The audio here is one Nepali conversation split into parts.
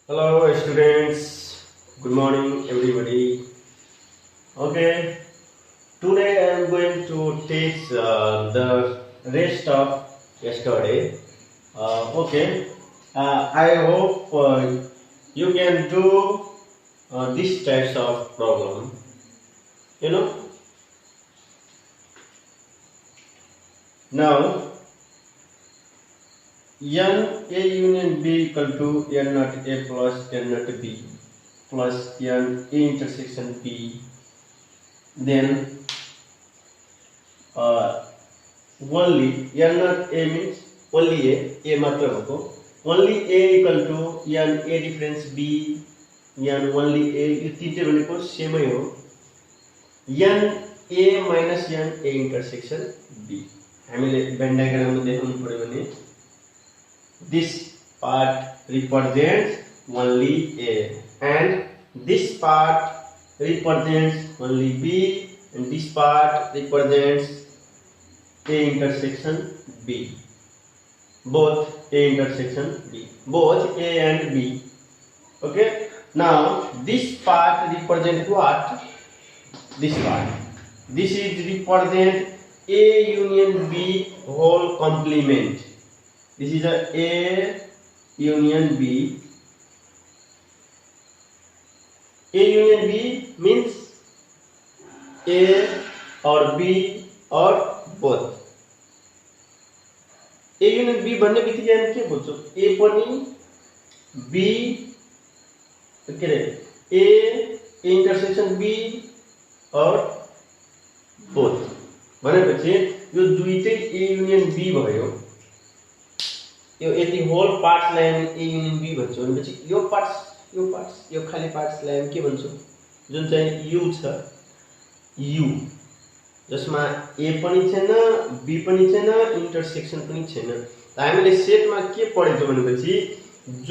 Hello students, good morning everybody. Okay, today I am going to teach the rest of yesterday. I hope you can do these types of problem. You know, now n a union b equal to n not a plus n not b plus n a intersection b, then only n not a means only a मात्र भएको, only a equal to n a difference b, n only a यो तीनटे भनेको सेमै हो, n a minus n a intersection b. हामीले भेन डायग्राममा देखाउनु पर्यो भने this part represents only a and this part represents only b and this part represents a intersection b, both a intersection b, both a and b. Okay, now this part represent what? This part, this is represent a union b whole complement. This is a union b. A union b means a or b or both. A union b भन्ने बित्तिकै हामी के बुझ्छौं? a पनि b के रे a intersection b और both भनेपछि यो दुईटै a union b भयो. यो यति होल पार्ट्सलाई हामी a union b भन्छौं भनेपछि यो पार्ट्स यो खाली पार्ट्सलाई हामी के भन्छौं? जुन चाहिँ u छ, u जसमा a पनि छैन, b पनि छैन, इन्टरसेक्सन पनि छैन. त हामीले सेटमा के पढेछौं भनेपछि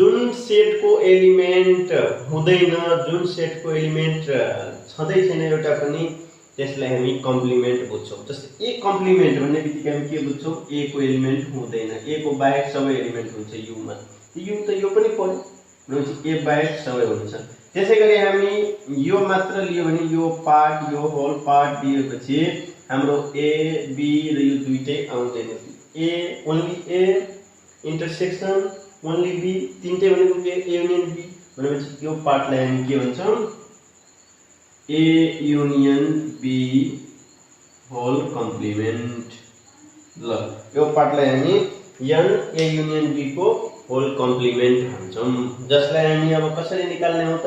जुन सेटको एलिमेन्ट हुँदैन, जुन सेटको एलिमेन्ट छँदै छैन एउटा पनि, त्यसलाई हामी कम्प्लिमेन्ट बुझ्छौं. जस्तै ए कम्प्लिमेन्ट भन्ने बित्तिकै हामी के बुझ्छौं? ए को एलिमेन्ट हुँदैन, ए को बाहेक सबै एलिमेन्ट हुन्छ यु मा. यु त यो पनि पढ्यो भनेपछि ए बाहेक सबै हुन्छ. त्यसैगरी हामी यो मात्र लियो भने यो पार्ट, यो होल पार्ट दिएपछि हाम्रो ए बी र यो दुईटै आउँदैन. A only A intersection only B, तीनटै भनेको के? ए युनियन बी भनेपछि यो पार्टलाई हामी के भन्छौं? A union B whole complement. ल यो पार्टलाई हामी n A union B को होल कम्प्लिमेन्ट भन्छौं. जसलाई हामी अब कसरी निकाल्ने हो त?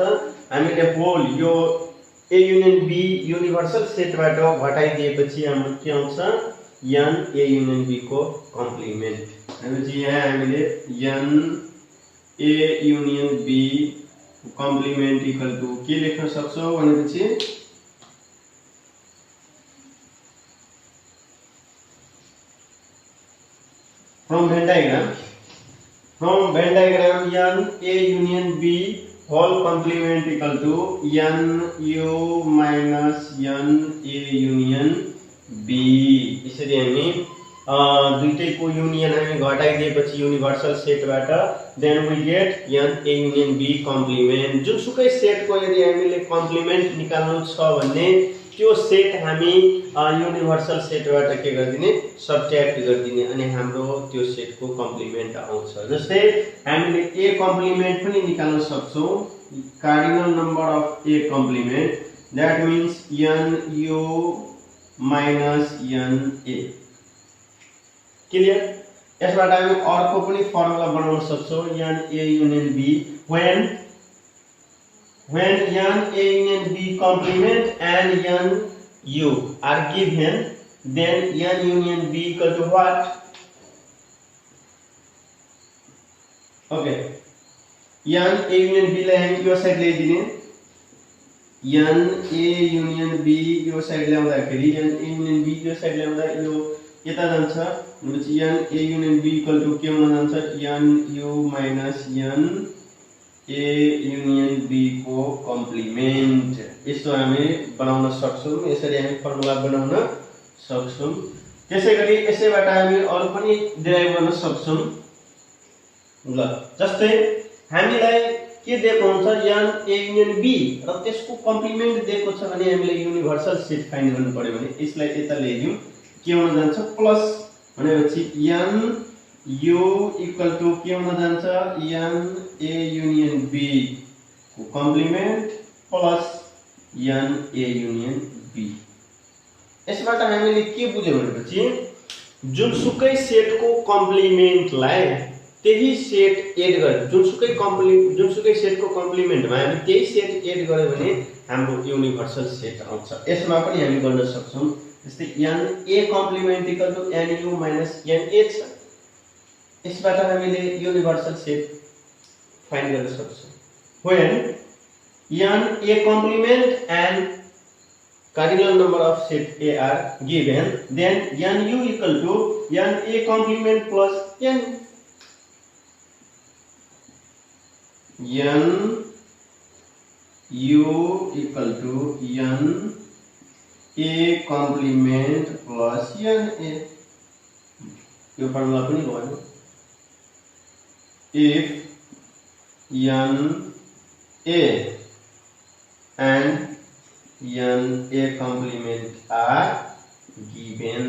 हामीले होल यो A union B युनिभर्सल सेटबाट घटाइदिएपछि हाम्रो के आउँछ? n A union B को कम्प्लिमेन्ट. भनेपछि यहाँ हामीले n A union B complement equal to के लेख्न सक्छौं भनेपछि from Venn diagram n a union b whole complement equal to n u minus n a union b. यसरी हामी दुईटैको युनियन हामी घटाइदिएपछि युनिभर्सल सेटबाट then we get n a union b complement. जुनसुकै सेटको यदि हामीले कम्प्लिमेन्ट निकाल्नु छ भने त्यो सेट हामी युनिभर्सल सेटबाट के गर्दिने? सबट्र्याक्ट गर्दिने अनि हाम्रो त्यो सेटको कम्प्लिमेन्ट आउँछ. जस्तै हामीले a कम्प्लिमेन्ट पनि निकाल्न सक्छौं. Cardinal number of a complement that means n u minus n a. Clear? यसबाट हामी अर्को पनि फर्मुला बनाउन सक्छौं n a union b when n a union b complement and n u are given, then n union b equal to what? Okay, n a union b लाई हामी यो साइड ल्याइदिने, n a union b यो साइड ल्याउँदाखेरि n a union b यो साइड ल्याउँदा यो यता जान्छ भनेपछि n a union b equal to के हुन जान्छ? n u minus n a union b को कम्प्लिमेन्ट. यस्तो हामी बनाउन सक्छौं. यसरी हामी फर्मुला बनाउन सक्छौं. त्यसैगरी यसैबाट हामी अरु पनि डिराइभ गर्न सक्छौं. ल जस्तै हामीलाई के दिएको हुन्छ n a युनियन b र त्यसको कम्प्लिमेन्ट दिएको छ भने हामीले युनिभर्सल सेट फाइन्ड गर्नु पर्यो भने यसलाई यता ल्याइदिउँ के हुन जान्छ प्लस भनेपछि n u इक्वल टु के हुन जान्छ n a युनियन b को complement plus n a union b। यसबाट हामीले के बुझ्यौ भनेपछि जुनसुकै सेटको कम्प्लिमेन्टलाई त्यही सेट एड गर्यो जुनसुकै सेटको कम्प्लिमेन्टमा हामी त्यही सेट एड गर्यो भने हाम्रो युनिभर्सल सेट आउँछ। यसमा पनि हामी गर्न सक्छौं जस्तै n a complement equal to n u minus n a छ। यसबाट हामीले युनिभर्सल सेट फाइन्ड गर्न सक्छौं। when n a complement and cardinal number of set A are given, then n u equal to n a complement plus n u equal to n a complement plus n a। यो फर्मुला पनि भयो। if n a and n a complement are given,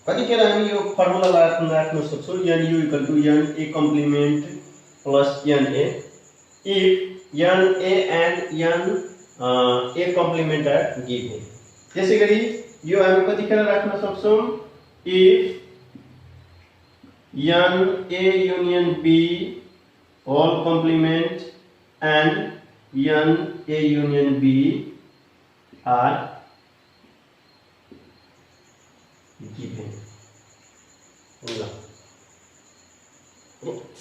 कतिखेर हामी यो फर्मुला राख्न सक्छौं n u equal to n a complement plus n a if n a and n a complement are given। त्यसैगरी यो हामी कतिखेर राख्न सक्छौं if n a union b whole complement and n a union b are given।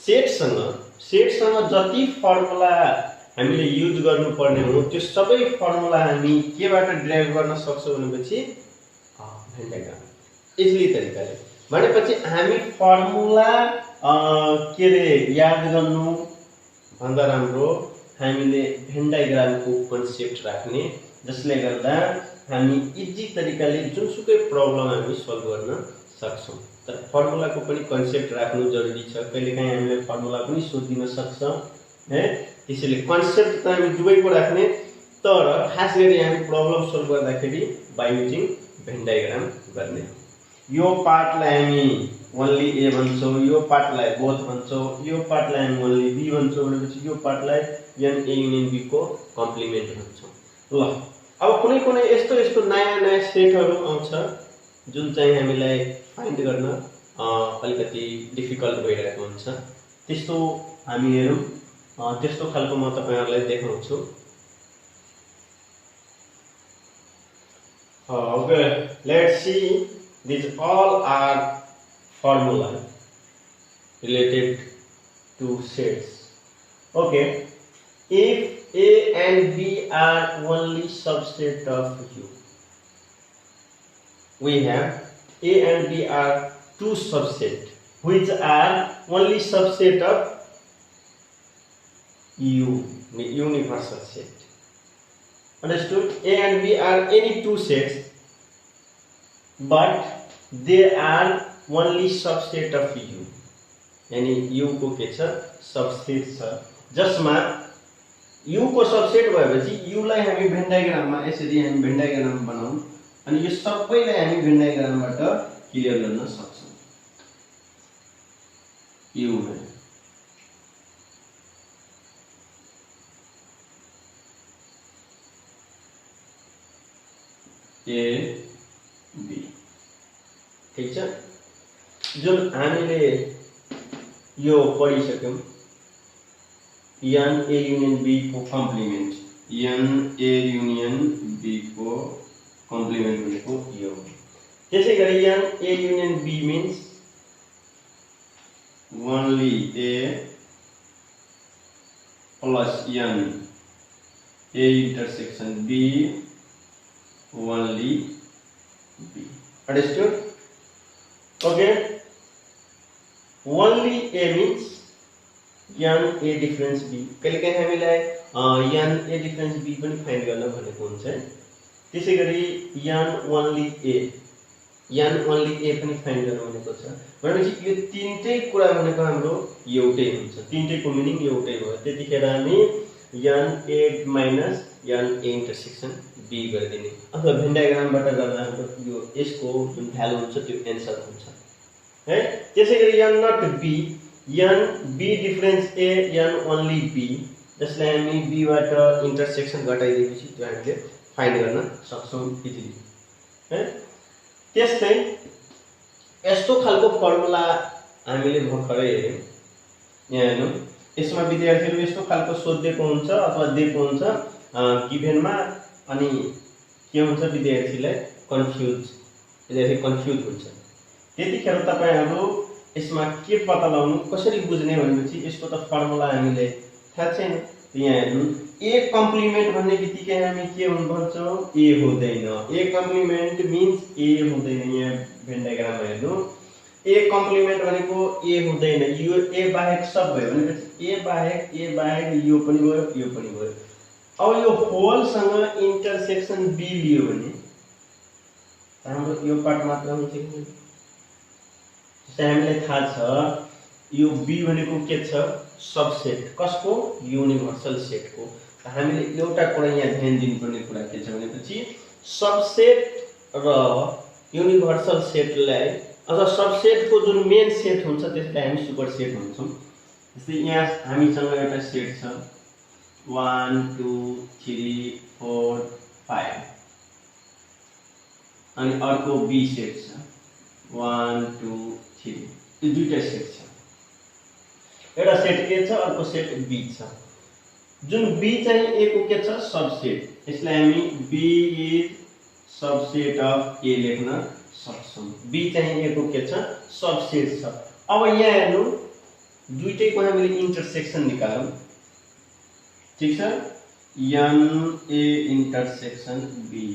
सेटसँग जति फर्मुला हामीले युज गर्नुपर्ने हो त्यो सबै फर्मुला हामी केबाट ड्राइभ गर्न सक्छौं भनेपछि भेन डायग्राम इजिली तरिकाले। भनेपछि हामी फर्मुला के रे याद गर्नु भन्दा राम्रो हामीले भेन डायग्रामको कन्सेप्ट राख्ने, जसले गर्दा हामी इजी तरिकाले जुनसुकै प्रब्लम हामी सल्भ गर्न सक्छौं। तर फर्मुलाको पनि कन्सेप्ट राख्नु जरुरी छ। कहिलेकाहीँ हामीले फर्मुला पनि सोधिन सक्छ है, त्यसैले कन्सेप्ट त हामी दुवैको राख्ने, तर खास गरी हामी प्रब्लम सल्भ गर्दाखेरि बाइ युजिङ भेन डायग्राम गर्ने। यो पार्टलाई हामी ओन्ली ए भन्छौं, यो पार्टलाई बोथ भन्छौं, यो पार्टलाई हामी ओन्ली बी भन्छौं भनेपछि यो पार्टलाई n a युनियन b को कम्प्लिमेन्ट भन्छौं। ल अब कुनै यस्तो नयाँ सेटहरु आउँछ जुन चाहिँ हामीलाई फाइन्ड गर्न अलिकति डिफिकल्ट भइरहेको हुन्छ। त्यस्तो हामी हेरौं, त्यस्तो खालको म तपाईहरुलाई देखाउँछु। Okay, let's see. These all are formula related to sets. Okay, if A and B are only subset of U, we have A and B are two subset which are only subset of U, universal set. Understood? A and B are any two sets, but they are only subset of U. यानी U को के छ सबसेट छ, जसमा U को सबसेट भएपछि U लाई हामी भेन डायग्राममा यसरी हामी भेन डायग्राम बनाउँ अनि यो सबैलाई हामी भेन डायग्रामबाट क्लियर गर्न सक्छौं। U में A B ठीक छ। जुन हामीले यो पढिसक्यौं n a युनियन b को complement, n a union b को कम्प्लिमेन्ट भनेको यो। त्यसैगरी n a union b means only a plus n a intersection b only b। Understood? Okay, only A means n a difference b। कहिलेकाहीँ हामीलाई n a difference b पनि फाइन्ड गर्न भनेको हुन्छ। त्यसैगरी n only a, यान ओन्ली ए पनि फाइन्ड गर्नु भनेको छ भनेपछि यो तीनटै कुरा भनेको हाम्रो एउटै हुन्छ तीनटैको मिनिङ एउटै हो त्यतिखेर हामी यान ए माइनस यान ए इन्टरसेक्सन बी गरिदिने अथवा भेन डायग्रामबाट गर्दा हाम्रो यो यसको जुन भ्यालु हुन्छ त्यो एन्सर हुन्छ है त्यसैगरी यान नट बी यान बी डिफरेन्स ए यान ओन्ली बी जसलाई हामी बी बाट इन्टरसेक्सन घटाइदिएपछि त्यो हामीले फाइन्ड गर्न सक्छौं इजिली है त्यस्तै यस्तो खालको फर्मुला हामीले भर्खरै हेर्यौं यहाँ हेर्नु यसमा विद्यार्थीहरु यस्तो खालको सोधेको हुन्छ अथवा दिएको हुन्छ गिभेनमा अनि के हुन्छ विद्यार्थीलाई विद्यार्थी कन्फ्युज हुन्छ त्यतिखेर तपाईहरु यसमा के पत्ता लगाउनु कसरी बुझ्ने भनेपछि यसको त फर्मुला हामीले थाहा छैन यहाँ हेर्नु ए कम्प्लिमेन्ट भन्ने बित्तिकै हामी के भन्छौं ए हुँदैन ए कम्प्लिमेन्ट मिन्स ए हुँदैन यहाँ भेन डायग्राममा हेर्नु ए कम्प्लिमेन्ट भनेको ए हुँदैन यो ए बाहेक सब भयो भनेपछि ए बाहेक यो पनि भयो अब यो होल सँग इन्टरसेक्सन बी लियो भने हाम्रो यो पार्ट मात्र हुन्छ कि जस्तै हामीलाई थाहा छ यो बी भनेको के छ सबसेट कसको युनिभर्सल सेटको हामीले एउटा कुरा यहाँ ध्यान दिनुपर्ने कुरा के छ भनेपछि सबसेट र युनिभर्सल सेटलाई अथवा सबसेटको जुन मेन सेट हुन्छ त्यसलाई हामी सुपर सेट भन्छौं जस्तै यहाँ हामीसँग एउटा सेट छ 1 2 3 4 5 अनि अर्को बी सेट छ 1 2 3 यो दुईटा सेट छ एउटा सेट ए छ अर्को सेट बी छ जुन बी चाहिँ ए को के छ सबसेट यसलाई हामी बी इज सबसेट अफ ए लेख्न सक्छौं बी चाहिँ ए को के छ सबसेट छ अब यहाँ हेर्नु दुईटैको हामीले इन्टरसेक्सन निकालौं ठीक छ N A intersection B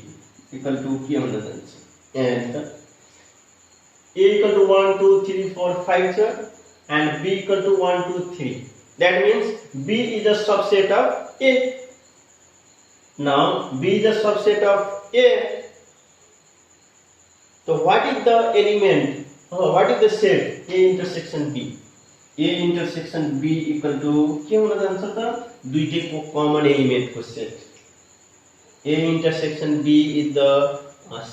equal to के हुन जान्छ एन्ड ए इक्वल टु 1 2 3 4 5 छ and b equal to 1 2 3 that means b is a subset of a now b is a subset of a so what is the element what is the set a intersection b a intersection b equal to के हुन जान्छ त दुईटैको कमन एलिमेन्ट को set a intersection b is the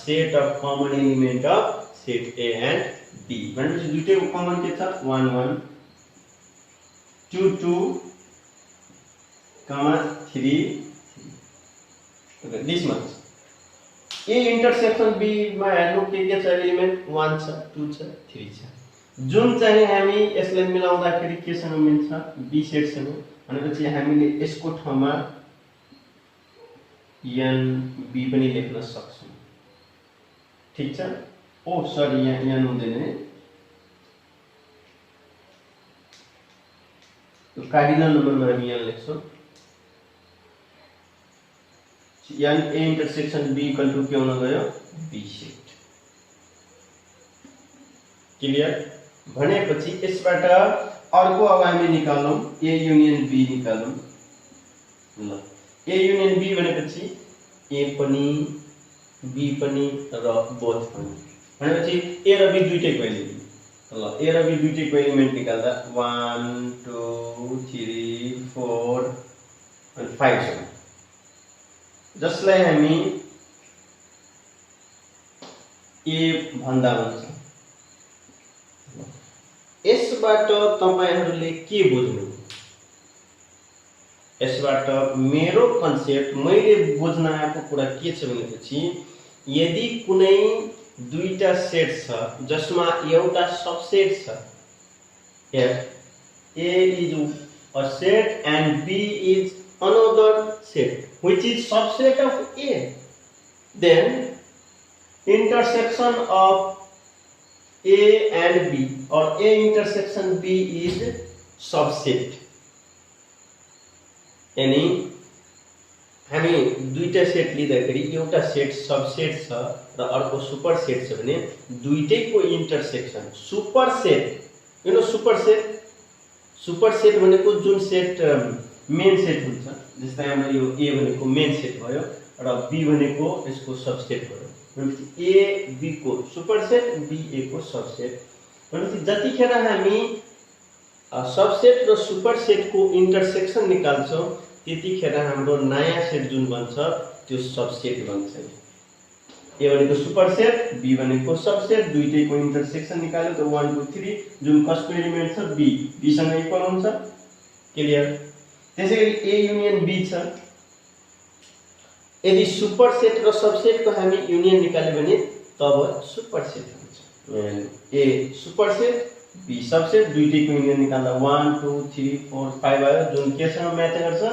set of common element of set a and b भनेपछि दुईटैको कमन के छ 1 1 2 2 3 okay this much a intersection b मा हेर्नु के छ एलिमेन्ट 1 छ 2 छ 3 छ जुन चाहिँ हामी यसलाई मिलाउँदाखेरि के सँग मिल्छ b सेट सँग भनेपछि हामीले यसको ठाउँमा n b पनि लेख्न सक्छौं ठीक छ ओ सरी यहाँ हुँदैन है तो कार्डिनल नम्बरमा हामी यहाँ लेख्छौं n a intersection b equal to के हुन गयो b सेट क्लियर भनेपछि यसबाट अर्को अब हामी निकालौं a युनियन b निकालौं ल a युनियन b भनेपछि a पनि b पनि र बोथ पनि भनेपछि a र b दुईटैको एलिमेन्ट ल a र b दुईटैको एलिमेन्ट निकाल्दा 1 2 3 4 अनि 5 छ जसलाई हामी a भन्दा हुन्छ यसबाट तपाईहरुले के बुझ्नु यसबाट मेरो कन्सेप्ट मैले बुझ्न आएको कुरा के छ भनेपछि यदि कुनै दुईटा सेट छ जसमा एउटा सबसेट छ if a is a set and b is another set which is subset of a then intersection of a and b or a intersection b is subset यानी हामी दुईटा सेट लिँदाखेरि एउटा सेट सबसेट छ र अर्को सुपर सेट छ भने दुईटैको intersection super set you know super set भनेको जुन सेट मेन सेट हुन्छ जस्तै हाम्रो यो a भनेको मेन सेट भयो र b भनेको यसको सबसेट भयो भनेपछि ए बी को सुपरसेट बी ए को सबसेट भनेपछि जतिखेर हामी सबसेट र सुपरसेट को इन्टरसेक्सन निकाल्छौं त्यतिखेर हाम्रो नयाँ सेट जुन बन्छ त्यो सबसेट बन्छ। ए भनेको सुपरसेट बी भनेको सबसेट दुईटैको इन्टरसेक्सन निकाल्यो त 1 2 3 जुन कसको एलिमेन्ट छ बी बी सँग इक्वल हुन्छ। क्लियर। त्यसैगरी ए युनियन बी छ। यदि सुपरसेट र सबसेटको हामी युनियन निकाल्यो भने तब सुपरसेट हुन्छ। ए सुपरसेट बी सबसेट दुईटैको युनियन निकाल्दा 1 2 3 4 5 आयो जुन केसँग म्याच गर्छ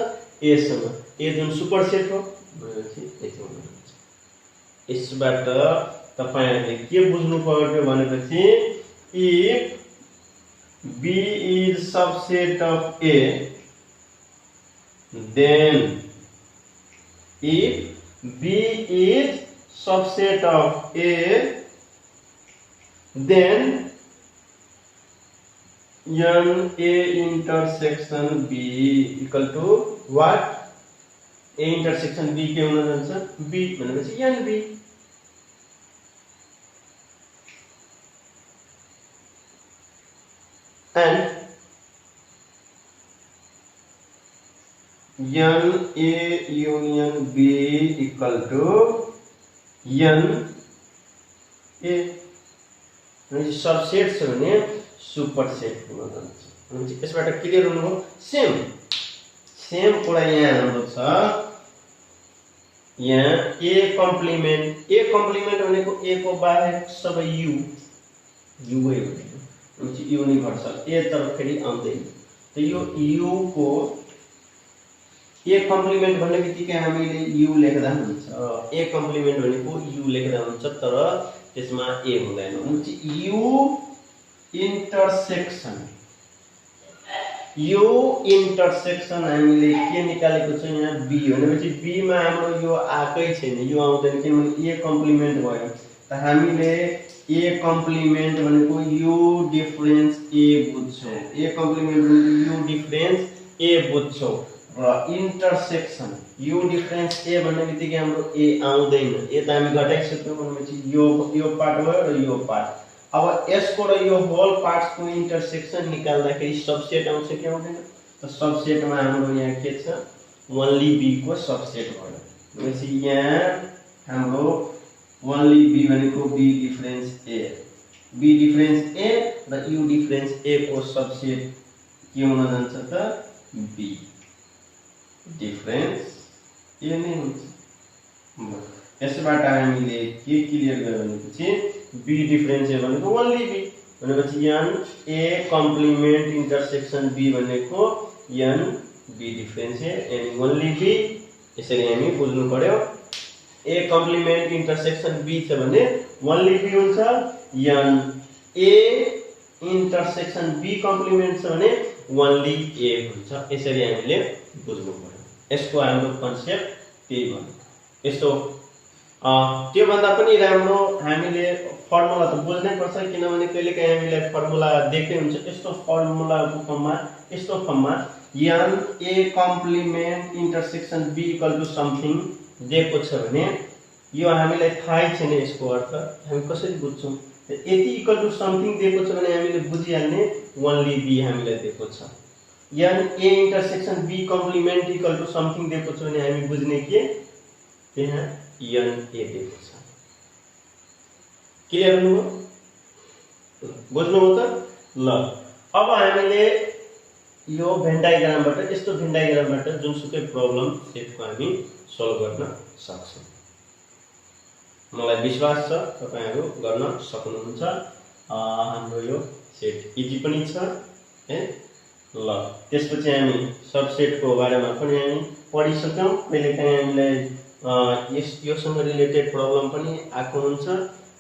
ए सँग। ए जुन सुपरसेट हो भनेपछि यति हुन्छ। यसबाट तपाईहरुले के बुझ्नु पर्यो भनेपछि if B is subset of A then if B is subset of A then n A intersection B equal to what? A intersection B के हुन जान्छ B भनेपछि n B। and n A union B equal to n A भनेपछि सबसेट छ भने सुपरसेट हुन जान्छ। भनेपछि यसबाट क्लियर हुनु हो। सेम कुरा यहाँ हाम्रो छ। यहाँ A कम्प्लिमेन्ट भनेको A को बाहेक सबै U वै हो। भनेपछि युनिभर्सल A तरफ फेरि आउँदैन। त यो U को ए कम्प्लिमेन्ट भन्ने बित्तिकै हामीले यु लेख्दा हुन्छ। ए कम्प्लिमेन्ट भनेको यु लेख्दा हुन्छ तर त्यसमा ए हुँदैन। भनेपछि यु इन्टरसेक्सन हामीले के निकालेको छ यहाँ बी भनेपछि बी मा हाम्रो यो आकै छैन यो आउँदैन किनभने ए कम्प्लिमेन्ट भयो। त हामीले ए कम्प्लिमेन्ट भनेको यु डिफरेन्स ए बुझ्छौं। ए कम्प्लिमेन्ट भनेको यु डिफरेन्स ए बुझ्छौं र इन्टरसेक्सन यु डिफरेन्स ए भन्ने बित्तिकै हाम्रो ए आउँदैन। ए त हामी घटाइसक्यौं भनेपछि यो पार्ट भयो र यो पार्ट। अब यसको र यो होल पार्ट्स को इन्टरसेक्सन निकाल्दाखेरि सबसेट आउँछ कि आउँदैन? त सबसेटमा हाम्रो यहाँ के छ ओन्ली बी को सबसेट भयो। भनेपछि यहाँ हाम्रो ओन्ली बी भनेको बी डिफरेन्स ए र यु डिफरेन्स ए को सबसेट के हुन जान्छ त बी डिफरेन्स ए नै हुन्छ। यसबाट हामीले के क्लियर गर्यो भनेपछि बी डिफरेन्स ए भनेको ओन्ली बी भनेपछि n a complement intersection b भनेको n b difference A and only b। यसरी हामी बुझ्नु पर्यो। a कम्प्लिमेन्ट इन्टरसेक्सन b छ भने ओन्ली b हुन्छ। n a intersection b complement छ भने ओन्ली a हुन्छ। यसरी हामीले बुझ्नु पर्यो। यसको हाम्रो कन्सेप्ट त्यही भयो। यस्तो त्यो भन्दा पनि राम्रो हामीले फर्मुला त बुझ्नै पर्छ किनभने कहिलेकाहीँ हामीलाई फर्मुला देख्दै हुन्छ। यस्तो फर्मुलाको फर्ममा n a complement intersection b equal to something दिएको छ भने यो हामीलाई थाहै छैन यसको अर्थ हामी कसरी बुझ्छौं? यति इक्वल टु समथिङ दिएको छ भने हामीले बुझिहाल्ने ओन्ली b हामीलाई दिएको छ। n a intersection b complement equal to something दिएको छ भने हामी बुझ्ने के त्यहाँ n a दिएको छ। क्लियर हुनुभयो? बुझ्नु हो त? ल अब हामीले यो भेन डायग्रामबाट यस्तो भेन डायग्रामबाट जुनसुकै प्रब्लम सेटको हामी सल्भ गर्न सक्छौं। मलाई विश्वास छ तपाईहरु गर्न सक्नुहुन्छ। हाम्रो यो सेट इजी पनि छ है। ल त्यसपछि हामी सबसेटको बारेमा पनि हामी पढिसक्यौं। कहिलेकाहीँ हामीलाई योसँग रिलेटेड प्रब्लम पनि आएको हुन्छ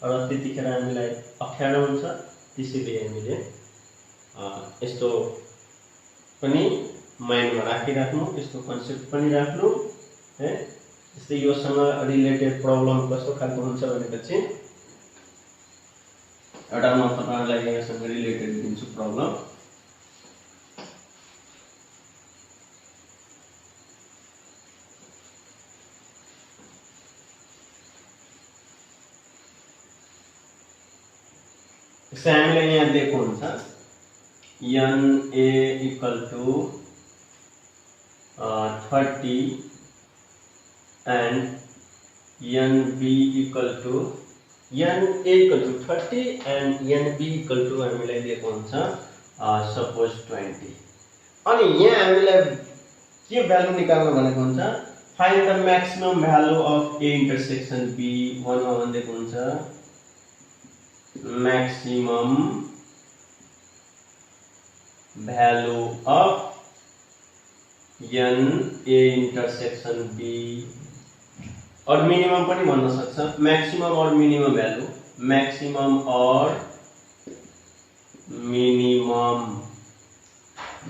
र त्यतिखेर हामीलाई अप्ठ्यारो हुन्छ। त्यसैले हामीले यस्तो पनि माइन्डमा राखिराख्नु, यस्तो कन्सेप्ट पनि राख्नु है। जस्तै योसँग रिलेटेड प्रब्लम कस्तो खालको हुन्छ भनेपछि एउटा म तपाईहरुलाई योसँग रिलेटेड दिन्छु प्रब्लम। यसै हामीले यहाँ दिएको हुन्छ NA equal to 30 and NB equal to NA equal to 30 and NB equal to हामीलाई दिएको हुन्छ सपोज 20 अनि यहाँ हामीलाई के भ्यालु निकाल्न भनेको हुन्छ find the maximum value of A intersection B 1 मा भनेको हुन्छ maximum value of NA intersection B और मिनिमम पनि भन्न सक्छ मैक्सिमम और मिनिमम भ्यालु मैक्सिमम और minimum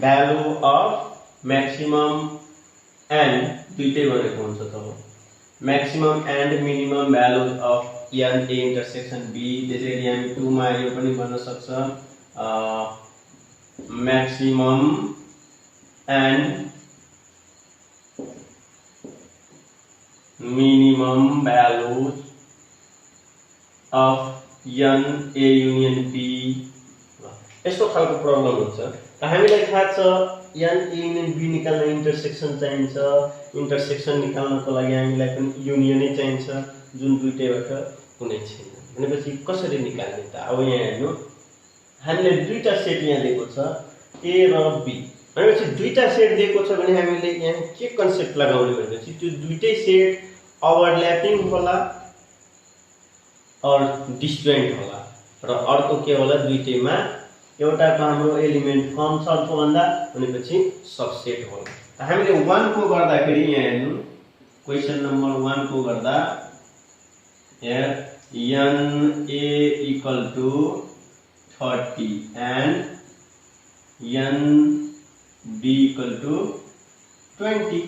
value of maximum and दुईटै भनेको हुन्छ तब maximum and minimum value of NA intersection B त्यसैगरी हामी 2 मा यो पनि भन्न सक्छ maximum and minimum values of NA union B यस्तो खालको प्रब्लम हुन्छ र हामीलाई थाहा छ NA union B निकाल्न इन्टरसेक्सन चाहिन्छ इन्टरसेक्सन निकाल्नको लागि हामीलाई पनि युनियनै चाहिन्छ जुन दुईटैबाट कुनै छैन भनेपछि कसरी निकाल्ने त अब यहाँ हेर्नु हामीले दुईटा सेट यहाँ दिएको छ A र B भनेपछि दुईटा सेट दिएको छ भने हामीले यहाँ के कन्सेप्ट लगाउने भनेपछि त्यो दुईटै सेट ओभरल्यापिङ होला और डिस्जोइन्ट होला र अर्को के होला दुईटैमा एउटाको हाम्रो एलिमेन्ट कम छ अर्को भन्दा भनेपछि सबसेट होला हामीले 1 को गर्दाखेरि यहाँ हेर्नु क्वेशन नम्बर 1 को गर्दा here NA equal to 30 and NB equal to 20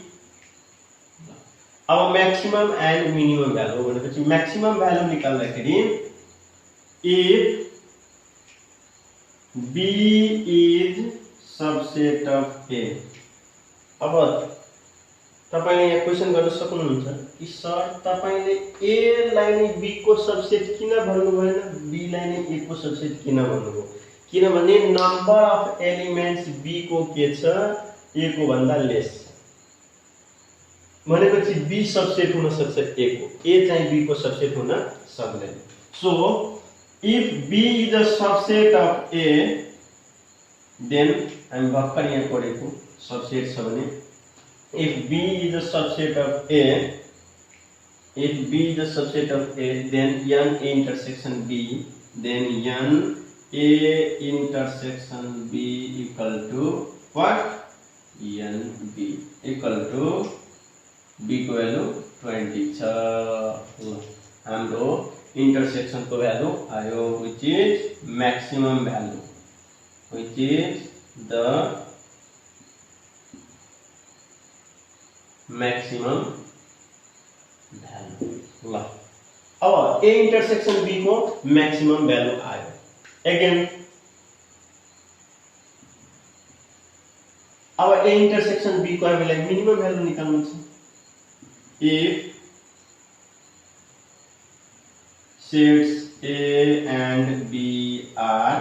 अब मैक्सिमम एंड मिनिमम भ्यालु भनेपछि मैक्सिमम भ्यालु निकाल्दाखेरि if B is subset of A अब तपाईले यहाँ क्वेशन गर्न सक्नुहुन्छ कि सर तपाईले A लाई नै B को सबसेट किन भन्नु भएन B लाई नै A को सबसेट किन भन्नुभयो किनभने नम्बर अफ एलिमेन्ट्स B को के छ A को भन्दा लेस भनेपछि B सबसेट हुन सक्छ A को A चाहिँ B को सबसेट हुन सक्दैन so if B is a subset of A then हामी भर्खर यहाँ पढेको सबसेट छ भने if B is a subset of A then NA intersection B then NA intersection B equal to what NB equal to B को भ्यालु 20 छ हाम्रो इंटरसेक्शन को भ्यालु आयो which is maximum value which is the maximum value ल अब A इंटरसेक्शन B को maximum value आयो again अब A इंटरसेक्शन B को हामीलाई मिनिमम भ्यालु निकाल्नु छ if sets A and B are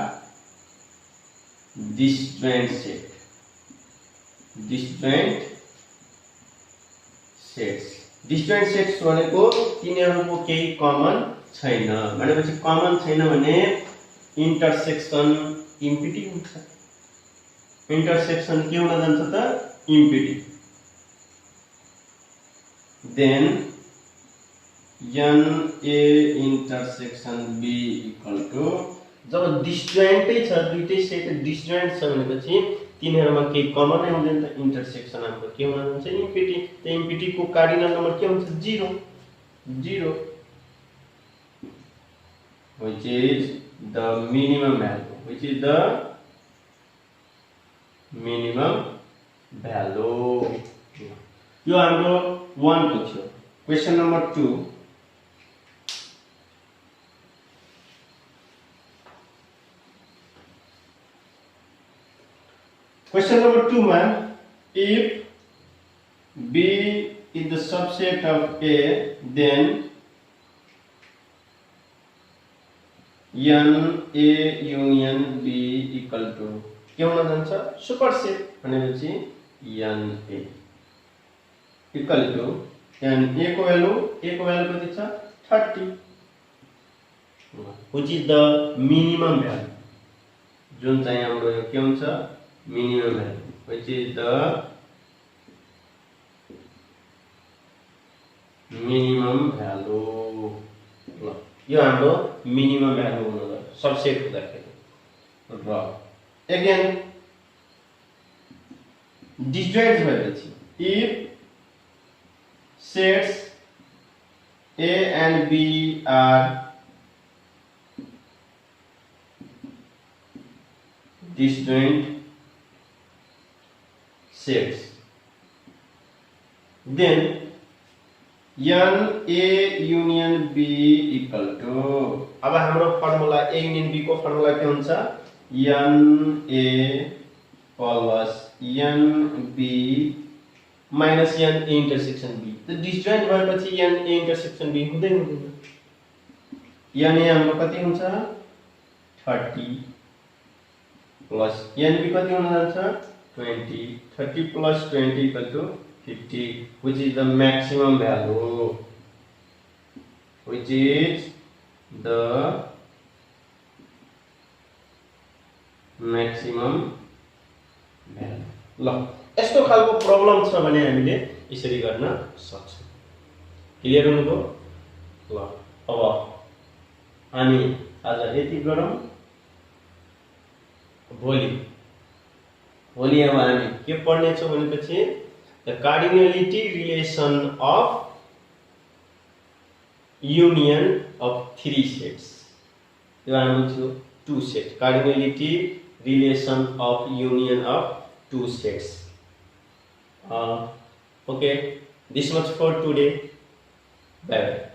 disjoint sets भनेको तिनीहरुको केही कमन छैन भनेपछि कमन छैन भने इंटरसेक्शन इम्पिटी हुन्छ इंटरसेक्शन के हुन जान्छ त empty then NA intersection B equal to जब डिस्जोइन्टै छ दुईटै सेट डिस्जोइन्ट छ भनेपछि तिनीहरुमा केही कमन नै हुँदैन त इंटरसेक्शन हाम्रो के हुन जान्छ इम्पिटी त इम्पिटी को कार्डिनल नम्बर के हुन्छ 0 which is the minimum value यो हाम्रो 1 को थियो क्वेशन नम्बर 2 क्वेशन नंबर 2 में if B is the subset of A then n a union b equal to के हुन जान्छ सुपरसेट भनेपछि n a equal to n a को भ्यालु कति छ 30 which is the minimum value जुन चाहिँ हाम्रो यो के हुन्छ minimum value which is the minimum value ल यो हाम्रो मिनिमम भ्यालु हुन गयो सबसेट हुँदाखेरि र अगेन डिस्जोइन्ट भएपछि if sets a and b are disjoint sets then n a union b equal to अब हाम्रो फर्मुला a union b को फर्मुला के हुन्छ n a plus n b minus n a intersection b त डिस्जोइन्ट भएपछि n a intersection b हुँदैन n a हाम्रो कति हुन्छ 30 plus n b कति हुन जान्छ 20 30 plus 20 equal to 50 which is the maximum value which is the maximum value ल यस्तो खालको प्रब्लम छ भने हामीले यसरी गर्न सक्छौं क्लियर हुनुभयो ल अब हामी आज यति गरौँ भोलि अब हामी के पढ्ने छौं भनेपछि the cardinality relation of union of three sets यो हाम्रो छ two set cardinality relation of union of two sets okay this much for today bye bye